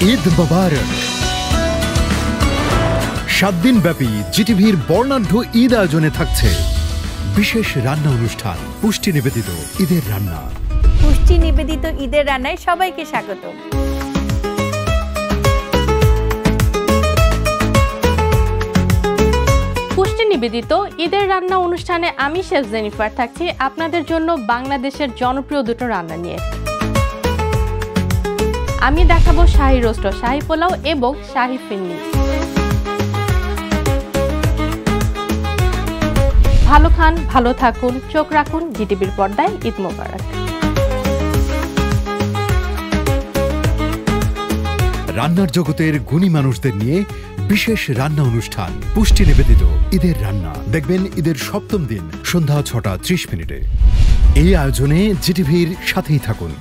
ঈদ মোবারক। 7 দিন ব্যাপী জিটিভির বর্ণাঢ্য ঈদ আয়োজনে থাকছে বিশেষ রান্না অনুষ্ঠান পুষ্টি নিবেদিত ঈদের রান্না। পুষ্টি নিবেদিত ঈদের রান্নায় সবাইকে স্বাগত। পুষ্টি নিবেদিত ঈদের রান্না অনুষ্ঠানে আমি শেফ জেনিফার থাকছি আপনাদের জন্য বাংলাদেশের জনপ্রিয় দুটো রান্না নিয়ে। আমি দেখাবো শাহী রোস্ট, শাহী পোলাও এবং শাহী ফিন্নি। ভালো খান, ভালো থাকুন, চোখ রাখুন জিটিভির পর্দায়। ঈদ মোবারক। রান্নার জগতের গুণী মানুষদের নিয়ে বিশেষ রান্না অনুষ্ঠান পুষ্টি নিবেদিত ঈদের রান্না। দেখবেন ঈদের 7ম দিন সন্ধ্যা 6টা 30 মিনিটে। এই আয়োজনে জিটিভির সাথেই থাকুন।